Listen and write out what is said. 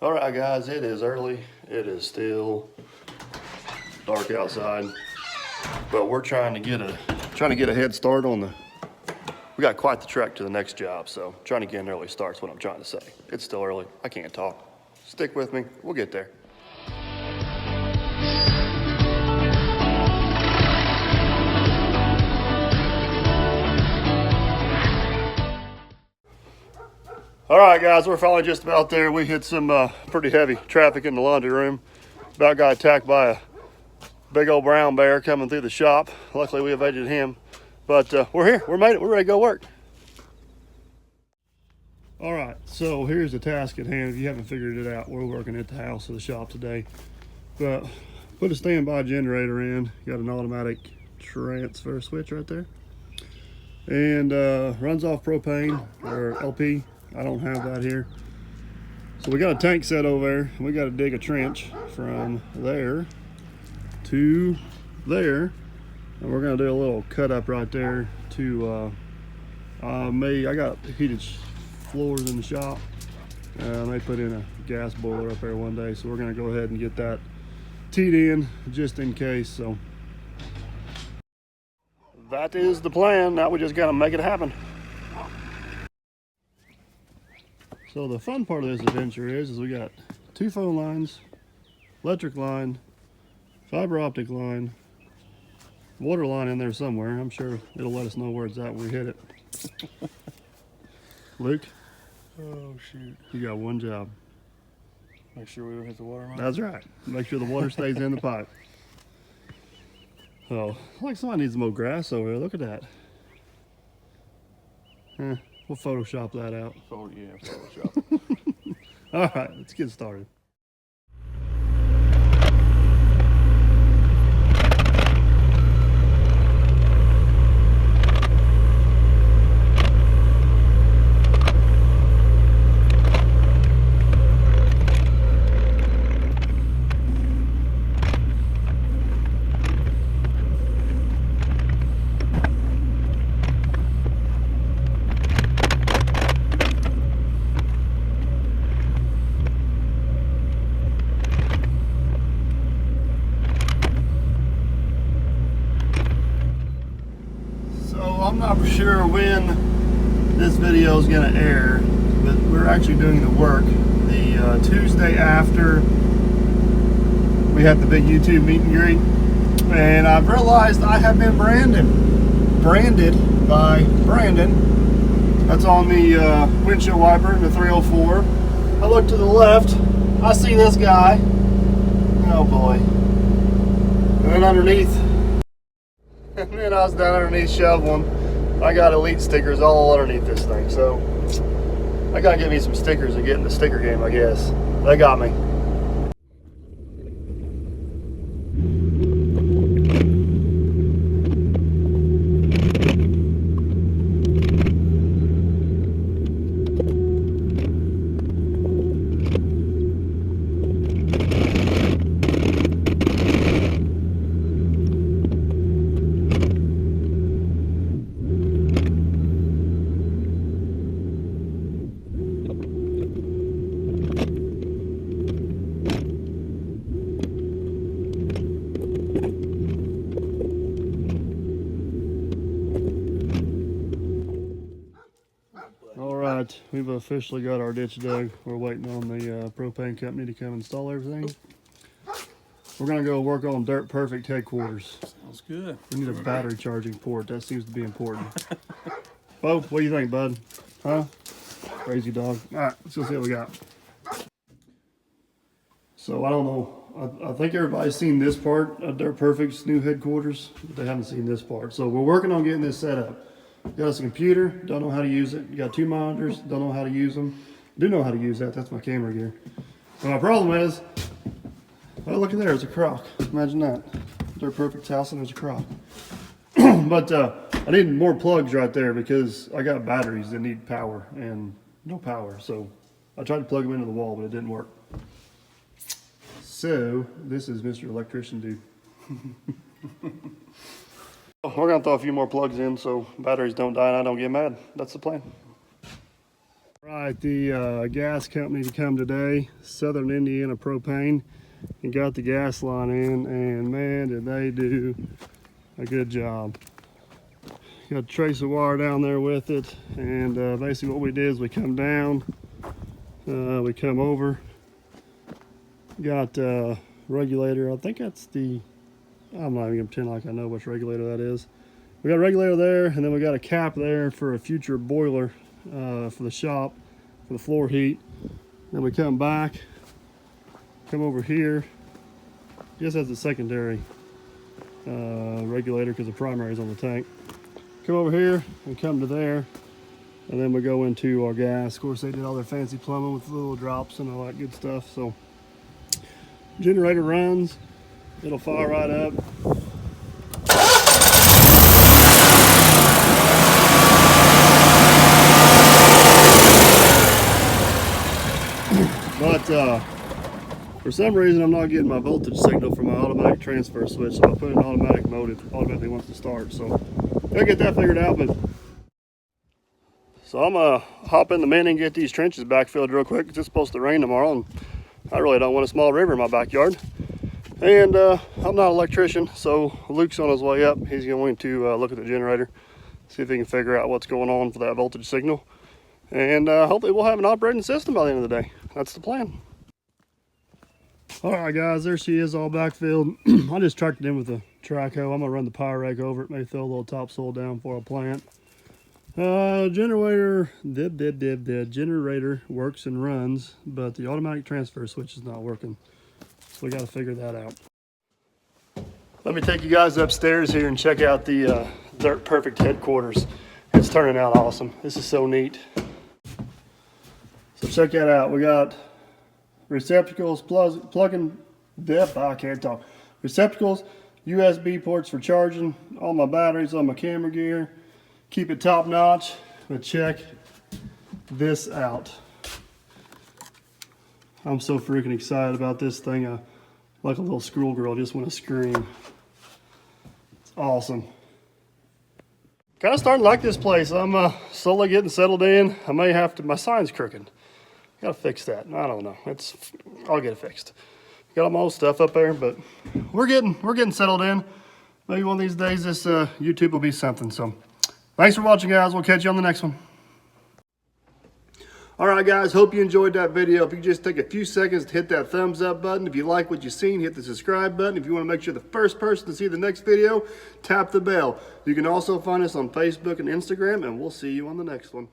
All right, guys, it is early. It is still dark outside, but we're trying to get a head start on the. We got quite the trek to the next job, so trying to get an early start's what I'm trying to say. It's still early. I can't talk. Stick with me. We'll get there. All right, guys, we're finally just about there. We hit some pretty heavy traffic in the laundry room. About got attacked by a big old brown bear coming through the shop. Luckily, we evaded him. But we're here. We're made it. We're ready to go work. All right, so here's the task at hand. If you haven't figured it out, we're working at the house or the shop today. But put a standby generator in. Got an automatic transfer switch right there. And runs off propane or LP. I don't have that here. So we got a tank set over there. We got to dig a trench from there to there. And we're gonna do a little cut up right there to I got heated floors in the shop. I may put in a gas boiler up there one day. So we're gonna go ahead and get that teed in just in case. So that is the plan. Now we just gotta make it happen. So the fun part of this adventure is we got 2 phone lines, electric line, fiber optic line, water line in there somewhere. I'm sure it'll let us know where it's at when we hit it. Luke? Oh, shoot. You got one job. Make sure we don't hit the water line. That's right. Make sure the water stays in the pipe. Oh, like somebody needs to mow grass over here. Look at that. We'll Photoshop that out. Oh, yeah, Photoshop. All right, let's get started. I'm not sure when this video is going to air, but we're actually doing the work the Tuesday after we had the big YouTube meet and greet, and I've realized I have been branded by Brandon. That's on the windshield wiper, the 304. I look to the left, I see this guy. Oh boy. And then underneath, and then I was down underneath shoveling. I got Elite stickers all underneath this thing, so I gotta get me some stickers and get in the sticker game, I guess. They got me. Alright, we've officially got our ditch dug. We're waiting on the propane company to come install everything. We're going to go work on Dirt Perfect headquarters. Sounds good. We need a battery charging port. That seems to be important. Bo, what do you think, bud? Huh? Crazy dog. Alright, let's go see what we got. So, I don't know. I think everybody's seen this part of Dirt Perfect's new headquarters, but they haven't seen this part. So, we're working on getting this set up. Got us a computer, don't know how to use it. You got 2 monitors, don't know how to use them. Do know how to use that, that's my camera gear. But my problem is, oh look at there, it's a crock. Imagine that. Dirt Perfect's house and there's a crock. But I need more plugs right there because I got batteries that need power and no power. So I tried to plug them into the wall, but it didn't work. So this is Mr. Electrician Dude. We're gonna throw a few more plugs in so batteries don't die and I don't get mad. That's the plan. Right, the gas company to come today, Southern Indiana Propane, and got the gas line in, and man, did they do a good job. Got a trace of wire down there with it, and basically what we did is we come down, we come over, got regulator. I think that's the, I'm not even gonna pretend like I know which regulator that is. We got a regulator there, and then we got a cap there for a future boiler for the shop, for the floor heat. Then we come back, come over here. I guess that's the secondary regulator because the primary is on the tank. Come over here and come to there, and then we go into our gas. Of course, they did all their fancy plumbing with little drops and all that good stuff. So generator runs, it'll fire right up. But for some reason I'm not getting my voltage signal from my automatic transfer switch, so I put it in automatic mode. It automatically wants to start, so gotta get that figured out. But so I'm gonna hop in the Mini and get these trenches backfilled real quick because it's supposed to rain tomorrow, and I really don't want a small river in my backyard. And I'm not an electrician, so Luke's on his way up. He's going to look at the generator, see if he can figure out what's going on for that voltage signal, and hopefully we'll have an operating system by the end of the day. That's the plan. All right, guys, there she is, all backfilled. I just tracked it in with a track hoe. I'm gonna run the power rake over it, maybe throw a little topsoil down for a plant. Generator, generator works and runs, but the automatic transfer switch is not working. So we got to figure that out. Let me take you guys upstairs here and check out the Dirt Perfect headquarters. It's turning out awesome. This is so neat. So check that out. We got receptacles, plug-in depth. I can't talk. Receptacles, USB ports for charging, all my batteries, all my camera gear. Keep it top notch, but check this out. I'm so freaking excited about this thing. Like a little schoolgirl, just want to scream. It's awesome. Kind of starting to like this place. I'm slowly getting settled in. I may have to, my sign's crooked. Gotta fix that. I don't know. I'll get it fixed. Got all my old stuff up there, but we're getting settled in. Maybe one of these days this YouTube will be something. So thanks for watching, guys. We'll catch you on the next one. All right, guys, hope you enjoyed that video. If you just take a few seconds to hit that thumbs up button. If you like what you've seen, hit the subscribe button. If you want to make sure the first person to see the next video, tap the bell. You can also find us on Facebook and Instagram, and we'll see you on the next one.